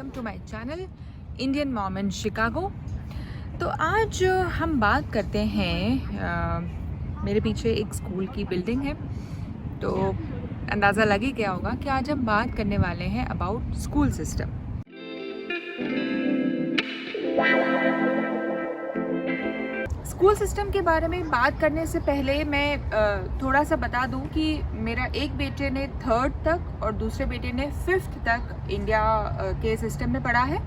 Welcome to my channel Indian mom in Chicago. तो आज हम बात करते हैं मेरे पीछे एक स्कूल की बिल्डिंग है, तो अंदाज़ा लग ही गया होगा कि आज हम बात करने वाले हैं about school system. School system के बारे में बात करने से पहले मैं थोड़ा सा बता दूं कि मेरा एक बेटे ने 3rd तक और दूसरे बेटे ने 5th तक इंडिया के सिस्टम में पढ़ा है,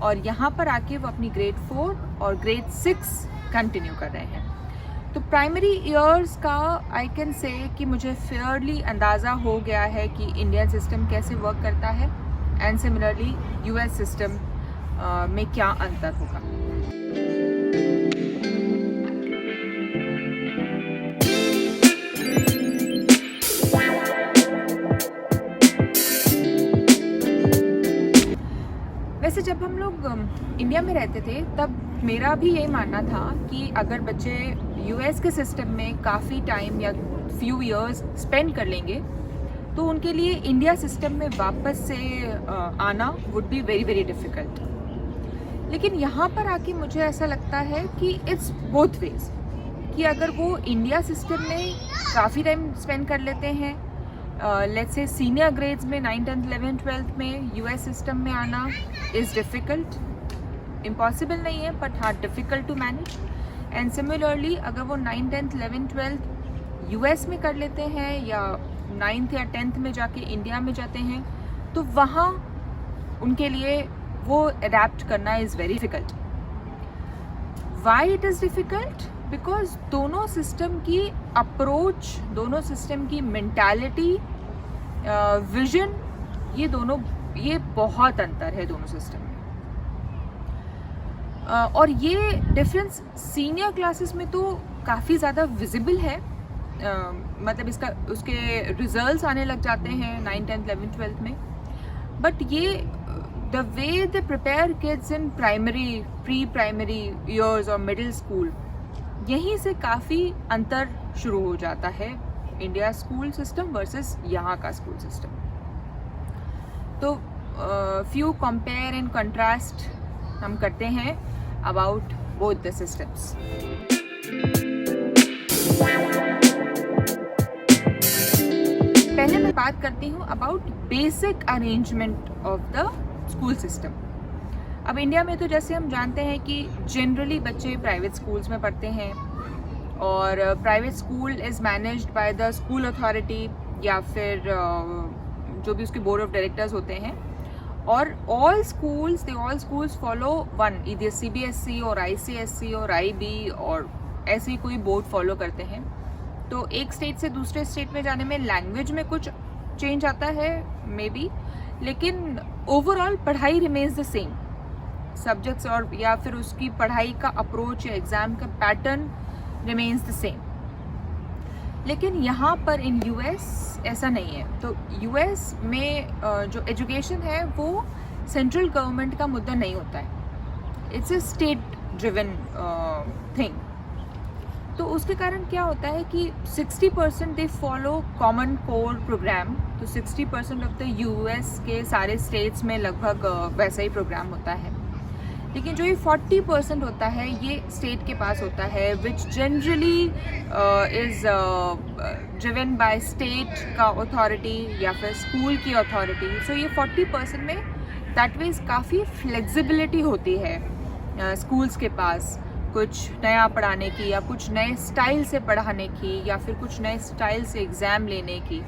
और यहाँ पर आके वो अपनी ग्रेड 4 और ग्रेड 6 कंटिन्यू कर रहे हैं। तो प्राइमरी ईयर्स का आई कैन से कि मुझे फेयरली अंदाज़ा हो गया है कि इंडियन सिस्टम कैसे वर्क करता है, एंड सिमिलरली यूएस सिस्टम में क्या अंतर होगा। वैसे जब हम लोग इंडिया में रहते थे तब मेरा भी यही मानना था कि अगर बच्चे यूएस के सिस्टम में काफ़ी टाइम या फ्यू इयर्स स्पेंड कर लेंगे तो उनके लिए इंडिया सिस्टम में वापस से आना would be very very difficult. लेकिन यहाँ पर आके मुझे ऐसा लगता है कि इट्स बोथ वेज, कि अगर वो इंडिया सिस्टम में काफ़ी टाइम स्पेंड कर लेते हैं, लेट्स से सीनियर ग्रेड्स में 9th 10th 11th 12th में यूएस सिस्टम में आना इज़ डिफ़िकल्ट, इम्पॉसिबल नहीं है बट हाँ difficult to manage. And similarly अगर वो 9th 10th 11th 12th US में कर लेते हैं या 9th या 10th में जाके इंडिया में जाते हैं तो वहाँ उनके लिए वो अडेप्ट करना is very difficult. Why it is difficult? Because दोनों सिस्टम की अप्रोच, दोनों सिस्टम की मेंटालिटी, विजन, ये बहुत अंतर है दोनों सिस्टम में। और ये डिफरेंस सीनियर क्लासेस में तो काफ़ी ज़्यादा विजिबल है, मतलब उसके रिजल्ट्स आने लग जाते हैं 9th 10th 11th 12th में। बट ये the way they prepare kids in primary, pre primary years और मिडिल स्कूल, यहीं से काफ़ी अंतर शुरू हो जाता है इंडिया स्कूल सिस्टम वर्सेस यहाँ का स्कूल सिस्टम। तो फ्यू कंपेयर एंड कंट्रास्ट हम करते हैं अबाउट बोथ द सिस्टम्स। पहले मैं बात करती हूँ about basic arrangement of the school system. अब इंडिया में तो जैसे हम जानते हैं कि जनरली बच्चे प्राइवेट स्कूल्स में पढ़ते हैं, और private school is managed by the school authority या फिर जो भी उसके बोर्ड ऑफ डायरेक्टर्स होते हैं, और all schools follow one, either CBSE और आईसीएसई और आईबी और ऐसे ही कोई बोर्ड फॉलो करते हैं। तो एक स्टेट से दूसरे स्टेट में जाने में लैंग्वेज में कुछ चेंज आता है मे बी, लेकिन ओवरऑल पढ़ाई रिमेन्स द सेम, सब्जेक्ट्स और या फिर उसकी पढ़ाई का अप्रोच या एग्ज़ाम का पैटर्न रिमेन्स द सेम। लेकिन यहाँ पर इन यूएस ऐसा नहीं है। तो यूएस में जो एजुकेशन है वो सेंट्रल गवर्नमेंट का मुद्दा नहीं होता है, it's a state driven thing. तो उसके कारण क्या होता है कि 60% they follow common core program. तो 60% ऑफ द यूएस के सारे स्टेट्स में लगभग वैसा ही प्रोग्राम होता है, लेकिन जो ये 40% होता है ये स्टेट के पास होता है, which generally is driven by state का अथॉरिटी या फिर स्कूल की अथॉरिटी। सो ये 40% में दैट मीन्स काफ़ी फ्लेक्सिबिलिटी होती है स्कूल्स के पास, कुछ नया पढ़ाने की या कुछ नए स्टाइल से पढ़ाने की या फिर कुछ नए स्टाइल से एग्ज़ाम लेने की।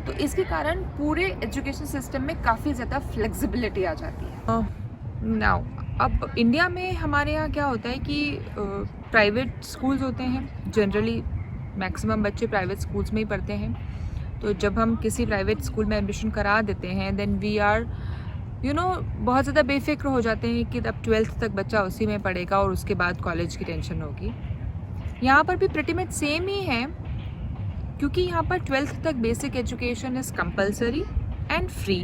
तो इसके कारण पूरे एजुकेशन सिस्टम में काफ़ी ज़्यादा फ्लेक्सिबिलिटी आ जाती है। नाउ अब इंडिया में हमारे यहाँ क्या होता है कि प्राइवेट स्कूल्स होते हैं, जनरली मैक्सिमम बच्चे प्राइवेट स्कूल्स में ही पढ़ते हैं। तो जब हम किसी प्राइवेट स्कूल में एडमिशन करा देते हैं देन वी आर बहुत ज़्यादा बेफिक्र हो जाते हैं कि अब 12th तक बच्चा उसी में पढ़ेगा और उसके बाद कॉलेज की टेंशन होगी। यहाँ पर भी प्रिटी मच सेम ही है, क्योंकि यहाँ पर 12th तक basic education is compulsory and free.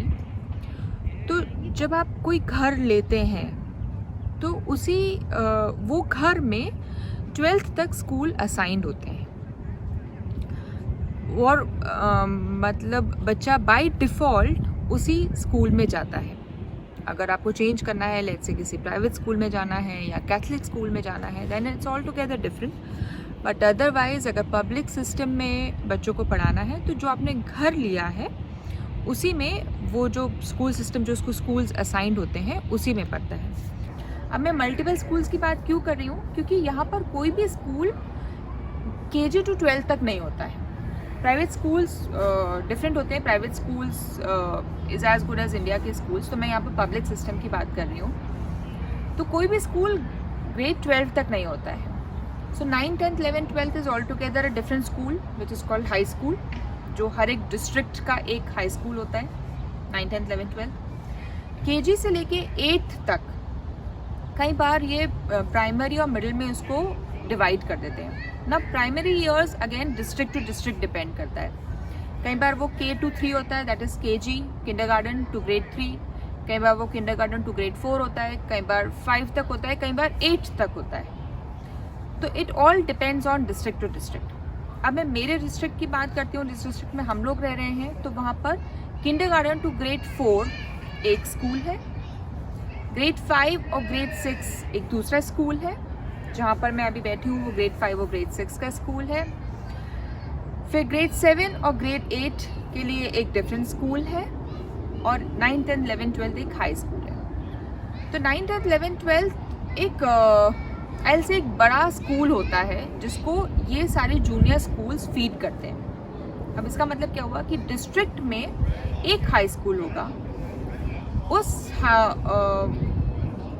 तो जब आप कोई घर लेते हैं तो उसी वो घर में 12th तक स्कूल असाइंड होते हैं, और मतलब बच्चा बाय डिफ़ॉल्ट उसी स्कूल में जाता है। अगर आपको चेंज करना है, लेट्स से किसी प्राइवेट स्कूल में जाना है या कैथलिक स्कूल में जाना है, then it's all together different. But otherwise अगर पब्लिक सिस्टम में बच्चों को पढ़ाना है तो जो आपने घर लिया है उसी में वो जो स्कूल सिस्टम, जो उसको स्कूल्स असाइंड होते हैं, उसी में पढ़ता है। अब मैं मल्टीपल स्कूल्स की बात क्यों कर रही हूँ, क्योंकि यहाँ पर कोई भी स्कूल KG to 12 तक नहीं होता है। प्राइवेट स्कूल्स डिफरेंट होते हैं। Private schools is as good as India के स्कूल्स। तो मैं यहाँ पर पब्लिक सिस्टम की बात कर रही हूँ। तो कोई भी स्कूल ग्रेड 12 तक नहीं होता है। सो 9, 10, 11, 12 is all together a different school which is called high school, जो हर एक डिस्ट्रिक्ट का एक हाई स्कूल होता है। 9, 10, 11, 12 KG से लेके 8th तक कई बार ये प्राइमरी और मिडिल में उसको डिवाइड कर देते हैं ना। Primary years again district to district depend करता है। कई बार वो K to 3 होता है, that is KG kindergarten to grade 3। कई बार वो किंडरगार्टन टू ग्रेड 4 होता है, कई बार 5 तक होता है, कई बार 8 तक होता है। तो it all depends on district to district. अब मैं मेरे डिस्ट्रिक्ट की बात करती हूँ, जिस डिस्ट्रिक्ट में हम लोग रह रहे हैं, तो वहाँ पर किंडरगार्टन टू ग्रेड 4 एक स्कूल है, ग्रेड 5 और ग्रेड 6 एक दूसरा स्कूल है। जहाँ पर मैं अभी बैठी हूँ वो ग्रेड 5 और ग्रेड 6 का स्कूल है। फिर ग्रेड 7 और ग्रेड 8 के लिए एक डिफरेंट स्कूल है, और 9, 10, 11, 12 एक हाई स्कूल है। तो 9, 10, 11, 12 एक एल से एक बड़ा स्कूल होता है जिसको ये सारे जूनियर स्कूल्स फीड करते हैं। अब इसका मतलब क्या हुआ कि डिस्ट्रिक्ट में एक हाई स्कूल होगा,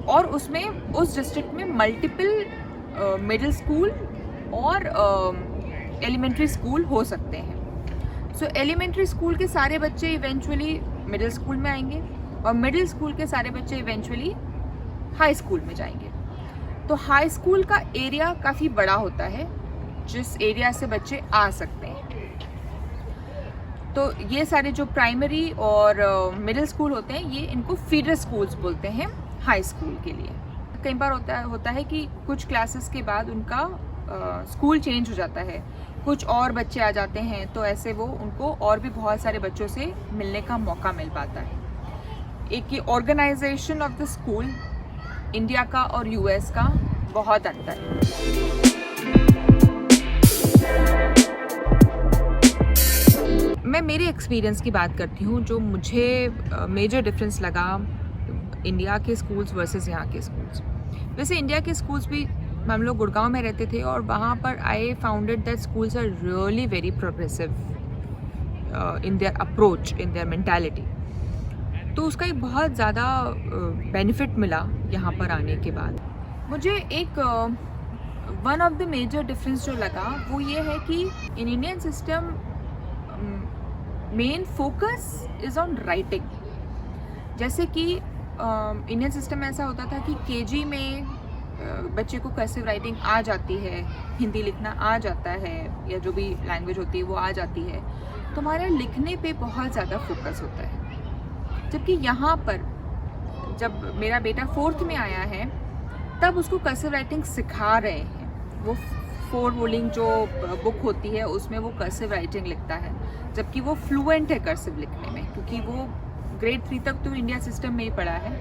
और उसमें उस डिस्ट्रिक्ट में मल्टीपल मिडिल स्कूल और एलिमेंट्री स्कूल हो सकते हैं। सो एलिमेंट्री स्कूल के सारे बच्चे इवेंचुअली मिडिल स्कूल में आएंगे, और मिडिल स्कूल के सारे बच्चे इवेंचुअली हाई स्कूल में जाएंगे। तो हाई स्कूल का एरिया काफ़ी बड़ा होता है, जिस एरिया से बच्चे आ सकते हैं। तो ये सारे जो प्राइमरी और मिडिल स्कूल होते हैं, ये इनको फीडर स्कूल्स बोलते हैं हाई स्कूल के लिए। कई बार होता है कि कुछ क्लासेस के बाद उनका स्कूल चेंज हो जाता है, कुछ और बच्चे आ जाते हैं, तो ऐसे वो उनको और भी बहुत सारे बच्चों से मिलने का मौका मिल पाता है। एक ये organisation of the school India का और US का बहुत अंतर है। मैं मेरे एक्सपीरियंस की बात करती हूँ, जो मुझे मेजर डिफरेंस लगा इंडिया के स्कूल्स वर्सेस यहाँ के स्कूल्स। वैसे इंडिया के स्कूल्स भी, हम लोग गुड़गांव में रहते थे, और वहाँ पर I founded that schools are really very progressive in their approach, in their mentality. तो उसका एक बहुत ज़्यादा बेनिफिट मिला यहाँ पर आने के बाद। मुझे एक one of the major difference जो लगा वो ये है कि in Indian system main focus is on writing. जैसे कि इंडियन सिस्टम में ऐसा होता था कि KG में बच्चे को कर्सिव राइटिंग आ जाती है, हिंदी लिखना आ जाता है, या जो भी लैंग्वेज होती है वो आ जाती है, तो हमारे लिखने पे बहुत ज़्यादा फोकस होता है। जबकि यहाँ पर जब मेरा बेटा 4th में आया है, तब उसको कर्सिव राइटिंग सिखा रहे हैं। वो 4 रोलिंग जो बुक होती है उसमें वो कर्सिव राइटिंग लिखता है, जबकि वो फ्लुएंट है कर्सिव लिखने में, क्योंकि वो ग्रेड 3 तक तो इंडिया सिस्टम में ही पढ़ा है।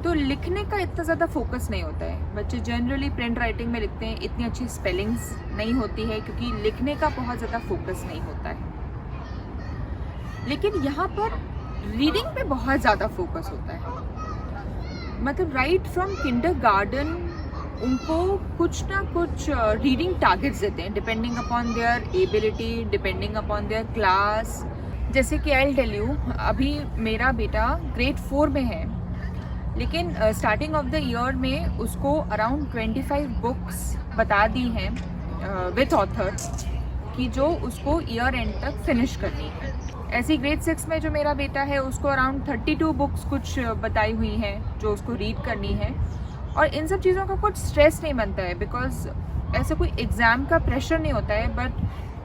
तो लिखने का इतना ज़्यादा फोकस नहीं होता है। बच्चे जनरली प्रिंट राइटिंग में लिखते हैं, इतनी अच्छी स्पेलिंग्स नहीं होती है, क्योंकि लिखने का बहुत ज़्यादा फोकस नहीं होता है। लेकिन यहाँ पर रीडिंग पे बहुत ज़्यादा फोकस होता है। मतलब राइट फ्रॉम किंडरगार्टन उनको कुछ ना कुछ रीडिंग टारगेट्स देते हैं, depending upon their ability, depending upon their class. जैसे कि आई विल टेल यू, अभी मेरा बेटा ग्रेड 4 में है, लेकिन स्टार्टिंग ऑफ द ईयर में उसको अराउंड 25 बुक्स बता दी हैं विथ ऑथर, कि जो उसको ईयर एंड तक फिनिश करनी है। ऐसी ग्रेड 6 में जो मेरा बेटा है, उसको अराउंड 32 बुक्स कुछ बताई हुई हैं जो उसको रीड करनी है। और इन सब चीज़ों का कुछ स्ट्रेस नहीं बनता है, बिकॉज ऐसे कोई एग्ज़ाम का प्रेशर नहीं होता है, बट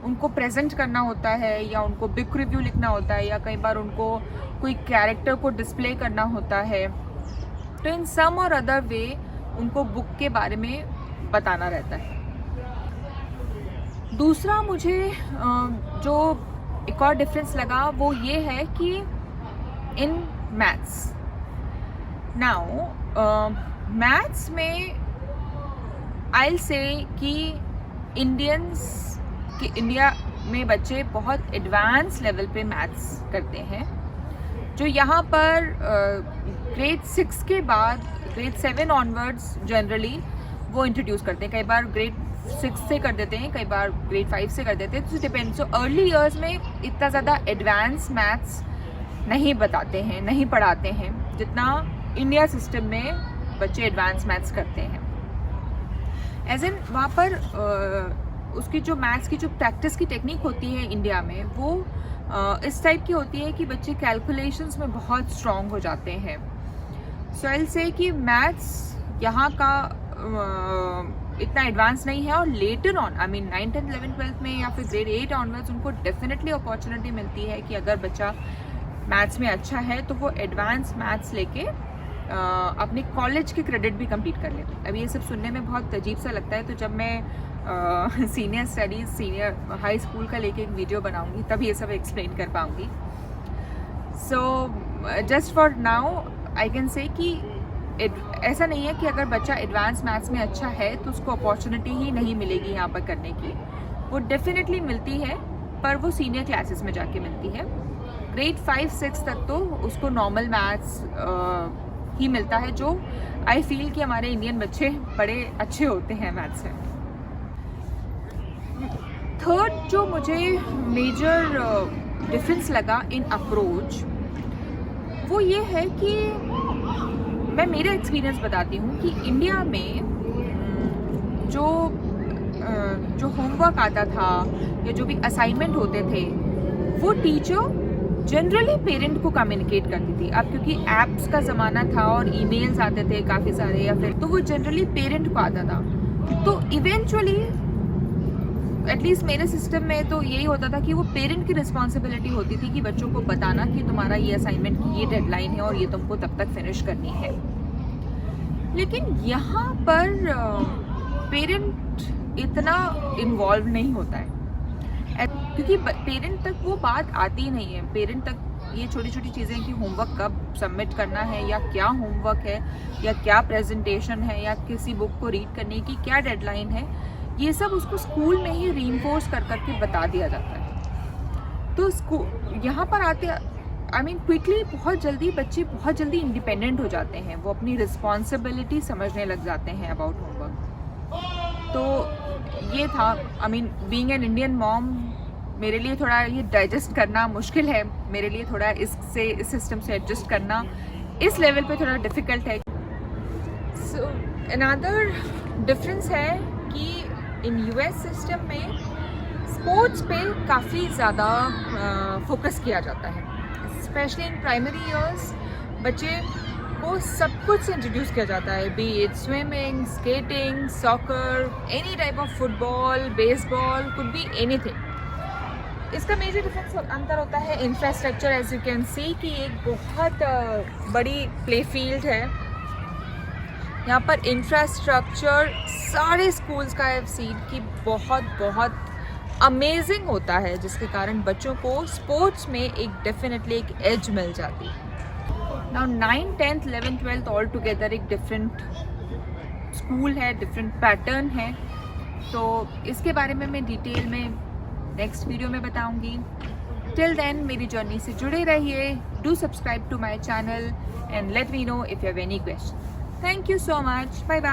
उनको प्रेजेंट करना होता है, या उनको बुक रिव्यू लिखना होता है, या कई बार उनको कोई कैरेक्टर को डिस्प्ले करना होता है। तो इन सम और अदर वे उनको बुक के बारे में बताना रहता है। दूसरा मुझे जो एक और डिफरेंस लगा वो ये है कि इन मैथ्स नाउ मैथ्स में आई से कि इंडिया में बच्चे बहुत एडवांस लेवल पे मैथ्स करते हैं, जो यहाँ पर ग्रेड 6 के बाद ग्रेड 7 ऑनवर्ड्स जनरली वो इंट्रोड्यूस करते हैं। कई बार ग्रेड 6 से कर देते हैं, कई बार ग्रेड 5 से कर देते हैं, तो डिपेंड। सो अर्ली ईयर्स में इतना ज़्यादा एडवांस मैथ्स नहीं बताते हैं, नहीं पढ़ाते हैं जितना इंडिया सिस्टम में बच्चे एडवांस मैथ्स करते हैं। एज इन वहाँ पर उसकी जो मैथ्स की जो प्रैक्टिस की टेक्निक होती है इंडिया में, वो इस टाइप की होती है कि बच्चे कैलकुलेशंस में बहुत स्ट्रॉन्ग हो जाते हैं। सो आई विल से कि मैथ्स यहाँ का इतना एडवांस नहीं है, और later on I mean 9th 10th 11th 12th में या फिर ग्रेड 8 ऑनवर्ड्स उनको डेफिनेटली अपॉर्चुनिटी मिलती है कि अगर बच्चा मैथ्स में अच्छा है तो वो एडवांस मैथ्स लेके अपने कॉलेज के क्रेडिट भी कंप्लीट कर ले। अब ये सब सुनने में बहुत अजीब सा लगता है, तो जब मैं senior studies senior high school का लेके एक वीडियो बनाऊंगी तब ये सब एक्सप्लेन कर पाऊंगी। So just for now I can say कि ऐसा नहीं है कि अगर बच्चा एडवांस मैथ्स में अच्छा है तो उसको अपॉर्चुनिटी ही नहीं मिलेगी यहाँ पर करने की। वो डेफिनेटली मिलती है, पर वो सीनियर क्लासेस में जाके मिलती है। ग्रेड 5-6 तक तो उसको नॉर्मल मैथ्स ही मिलता है, जो आई फील कि हमारे इंडियन बच्चे बड़े अच्छे होते हैं मैथ्स में। थर्ड जो मुझे मेजर डिफरेंस लगा इन अप्रोच, वो ये है कि मैं मेरा एक्सपीरियंस बताती हूँ कि इंडिया में जो होमवर्क आता था या जो भी असाइनमेंट होते थे, वो टीचर जनरली पेरेंट को कम्युनिकेट करती थी। अब क्योंकि एप्स का ज़माना था और ईमेल्स आते थे काफ़ी सारे, या फिर तो वो जनरली पेरेंट को आता था। तो इवेंचुअली एटलीस्ट मेरे सिस्टम में तो यही होता था कि वो पेरेंट की रिस्पॉन्सिबिलिटी होती थी कि बच्चों को बताना कि तुम्हारा ये असाइनमेंट की ये डेडलाइन है और ये तुमको तब तक फिनिश करनी है। लेकिन यहाँ पर पेरेंट इतना इन्वॉल्व नहीं होता है, क्योंकि पेरेंट तक वो बात आती नहीं है। पेरेंट तक ये छोटी छोटी चीज़ें कि होमवर्क कब सबमिट करना है, या क्या होमवर्क है, या क्या प्रेजेंटेशन है, या किसी बुक को रीड करने की क्या डेडलाइन है, ये सब उसको स्कूल में ही रीइंफोर्स कर करके बता दिया जाता है। तो स्कूल यहाँ पर आते आई मीन क्विकली बहुत जल्दी इंडिपेंडेंट हो जाते हैं, वो अपनी रिस्पॉन्सिबिलिटी समझने लग जाते हैं अबाउट होमवर्क। तो ये था I mean being an Indian mom, मेरे लिए थोड़ा ये डाइजेस्ट करना मुश्किल है, मेरे लिए थोड़ा इस सिस्टम से एडजस्ट करना इस लेवल पे थोड़ा डिफ़िकल्ट है। सो अनदर डिफरेंस है कि इन यूएस सिस्टम में स्पोर्ट्स पे काफ़ी ज़्यादा फोकस किया जाता है, स्पेशली इन प्राइमरी ईयर्स। बच्चे को सब कुछ से इंट्रोड्यूस किया जाता है, be it swimming, skating, soccer, any type of football, baseball, could be anything. इसका मेजर डिफरेंस अंतर होता है infrastructure. As you can see कि एक बहुत बड़ी प्ले फील्ड है यहाँ पर। इंफ्रास्ट्रक्चर सारे स्कूल्स का आई सीन कि बहुत अमेजिंग होता है, जिसके कारण बच्चों को स्पोर्ट्स में एक डेफिनेटली एक एज मिल जाती है। Now 9th 10th 11th 12th all together एक डिफरेंट स्कूल है, डिफरेंट पैटर्न है। तो इसके बारे में मैं डिटेल में नेक्स्ट वीडियो में बताऊंगी। टिल देन मेरी जर्नी से जुड़े रहिए। Do subscribe to my channel and let me know if you have any question. Thank you so much. Bye bye.